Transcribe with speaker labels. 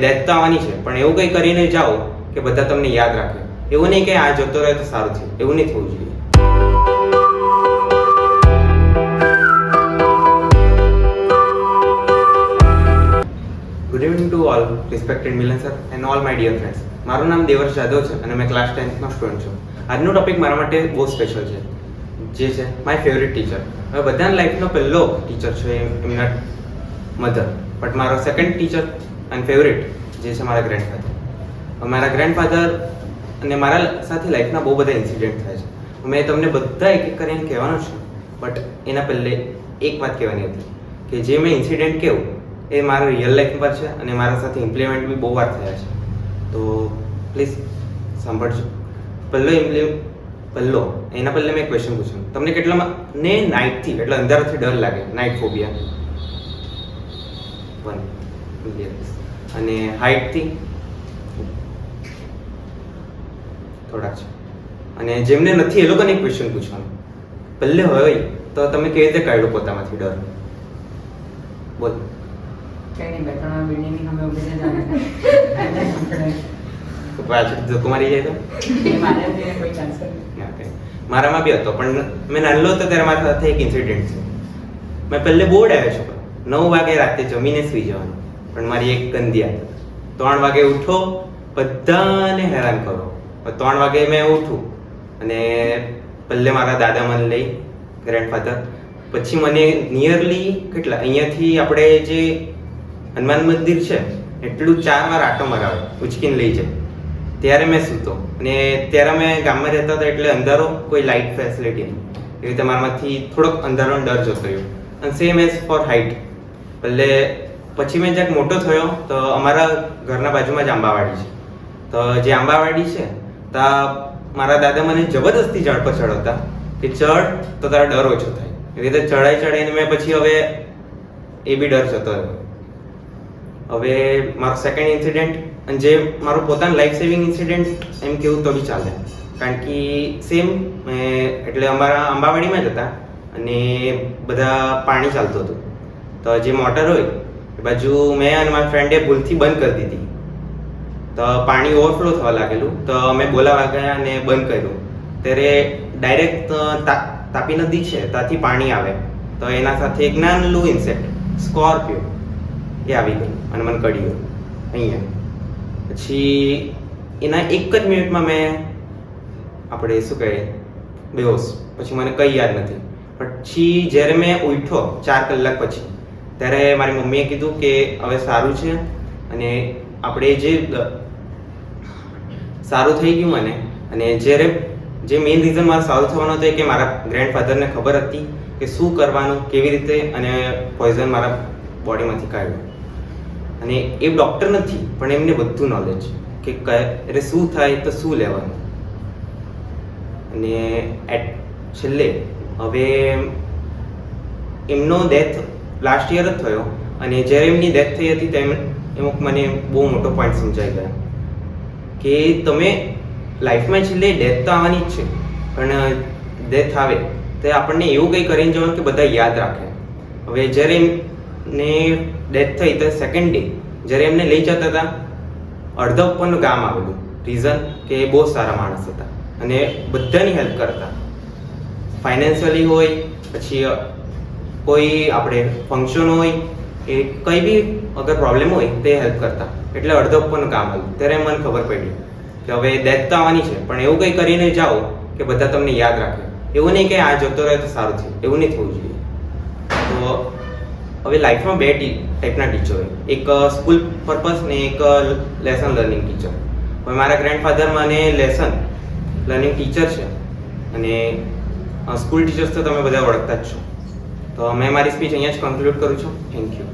Speaker 1: Death તો આવવાની છે, પણ એવું કંઈ કરીને જાઓ કે બધા તમને યાદ રાખે. એવું નહીં કે આ જતો રહે તો સારું થયું, એવું નહીં થવું જોઈએ. Good evening to all respected Milan sir and all my dear friends. મારું નામ દેવર્ષ જાદવ છે અને મેં ક્લાસ 10th નો સ્ટુડન્ટ છું. આજનો ટોપિક મારા માટે બહુ સ્પેશિયલ છે, જે છે માય ફેવરિટ ટીચર. હવે બધાના લાઈફનો પહેલો ટીચર છે એમના મધર, બટ મારો સેકન્ડ ટીચર એન્ડ ફેવરિટ જે છે મારા ગ્રેન્ડફાધર. મારા ગ્રેન્ડફાધર અને મારા સાથે લાઈફના બહુ બધા ઇન્સિડન્ટ થાય છે. મેં તમને બધા એક એક કરીને કહેવાનું છે, બટ એના પહેલે એક વાત કહેવાની હતી કે જે મેં ઇન્સિડન્ટ કહું એ મારા રિયલ લાઈફ પર છે અને મારા સાથે ઇમ્પ્લિમેન્ટ બી બહુ વાર થયા છે. તો પ્લીઝ સાંભળજો. પહેલો એના પહેલે મેં ક્વેશ્ચન પૂછ્યું, તમને કેટલામાં ને નાઇટથી એટલે અંધારાથી ડર લાગે? Night phobia 1. અને હાઇટથી થોડાક છે. અને જેમને નથી એ લોકોને એક ક્વેશ્ચન પૂછવાનું, પહેલે હોય તો તમે કેવી રીતે કાઢ્યો પોતામાંથી ડર? બોલ.
Speaker 2: કઈ નહીં, બેઠાણા બિલ્ડિંગની સામે ઊભી રહી
Speaker 1: પાછળ ધક્કો મારી જાય તો
Speaker 2: કોઈ ચાન્સ નહીં.
Speaker 1: Okay. મારામાં બી હતો, પણ મેં નાનલો હતો ત્યારે મારા સાથે એક ઇન્સિડન્ટ છે. મેં પહેલે બોર્ડ આવ્યો છું, 9 વાગે રાતે જમીને સુઈ જવાનું, પણ મારી એક ગંદી આદત, 3 વાગે ઉઠો, બધાને હેરાન કરો. 3 વાગે મેં ઉઠું અને પહેલે મારા દાદા મને લઈ, ગ્રેન્ડફાધર, પછી મને નિયરલી કેટલા અહીંયાથી આપણે જે હનુમાન મંદિર છે એટલું 4 વાર આટો મરાવે, ઉચકીને લઈ જાય. ત્યારે મેં સૂતો, અને ત્યારે મેં ગામમાં રહેતા હતા એટલે અંધારો, કોઈ લાઇટ ફેસિલિટી નહીં, એવી રીતે મારામાંથી થોડોક અંધારાનો ડર જતો રહ્યો. અને સેમ એઝ ફોર હાઇટ. પછી મેં જ્યાંક મોટો થયો તો અમારા ઘરના બાજુમાં જ આંબાવાડી છે. તો જે આંબાવાડી છે ત્યાં મારા દાદા મને જબરદસ્તી ઝાડ પર ચડાવતા કે ચડ તો તારા ડર ઓછો થાય. એવી રીતે ચડાઈને મેં પછી હવે એ બી ડર જતો રહ્યો. હવે મારો સેકન્ડ ઇન્સિડન્ટ, અને જે મારું પોતાનું લાઈફ સેવિંગ ઇન્સિડન્ટ એમ કેવું તો બી ચાલે, કારણ કે સેમ એટલે અમારા આંબાવાડીમાં જ હતા અને બધા પાણી ચાલતું હતું. તો જે મોટર હોય એ બાજુ મેં અને મારા ફ્રેન્ડે ભૂલથી બંધ કરી દીધી. તો પાણી ઓવરફ્લો થવા લાગેલું, તો અમે બોલાવા ગયા અને બંધ કર્યું. ત્યારે ડાયરેક્ટ તાપી નદી છે ત્યાંથી પાણી આવે, તો એના સાથે એક નાનું ઇન્સેક્ટ સ્કોર્પિયો એ આવી ગયું અને મને કડી ગયું અહીંયા. પછી એના એક જ મિનિટમાં મેં આપણે શું કહે બેહોશ. પછી મને કંઈ યાદ નથી. પછી જ્યારે મેં ઉઠ્યો 4 કલાક પછી, ત્યારે મારી મમ્મીએ કીધું કે હવે સારું છે અને આપણે જે સારું થઈ ગયું મને. અને જ્યારે જે મેઇન રીઝન મારે સારું થવાનું હતું કે મારા ગ્રેન્ડફાધરને ખબર હતી કે શું કરવાનું, કેવી રીતે, અને પોઈઝન મારા બોડીમાંથી કાઢ્યું. અને એ ડૉક્ટર નથી, પણ એમને બધું નોલેજ કે એટલે શું થાય તો શું લેવાનું. અને છેલ્લે હવે એમનો ડેથ લાસ્ટ યર જ થયો, અને જ્યારે એમની ડેથ થઈ હતી ત્યારે એમાં મને બહુ મોટો પોઈન્ટ સમજાઈ ગયો કે તમે લાઈફમાં છેલ્લે ડેથ તો આવવાની જ છે, પણ ડેથ આવે તો આપણને એવું કંઈ કરીને જવાનું કે બધા યાદ રાખે. હવે જ્યારે એમને ડેથ થઈ તો સેકન્ડ ડે જ્યારે એમને લઈ જતા હતા, અડધા ઉપરનું ગામ આવેલું. રીઝન કે એ બહુ સારા માણસ હતા અને બધાની હેલ્પ કરતા, ફાઇનાન્શિયલી હોય, પછી કોઈ આપણે ફંક્શન હોય, એ કંઈ બી અગર પ્રોબ્લેમ હોય તે હેલ્પ કરતા. એટલે અડધા ઉપરનું કામ આવ્યું. ત્યારે મને ખબર પડી કે હવે ડેથ તો આવવાની છે, પણ એવું કંઈ કરીને જાઓ કે બધા તમને યાદ રાખે. એવું નહીં કે આ જતો રહે તો સારું થયું, એવું નહીં થવું જોઈએ. તો હવે લાઈફમાં 2 ટાઈપના ટીચર હોય, એક સ્કૂલ પર્પઝ ને એક લેસન લર્નિંગ ટીચર. હવે મારા ગ્રેન્ડફાધર મને લેસન લર્નિંગ ટીચર છે, અને સ્કૂલ ટીચર્સ તો તમે બધા ઓળખતા જ છો. તો મેં મારી સ્પીચ અહીંયા જ કન્ક્લુડ કરું છું. Thank you.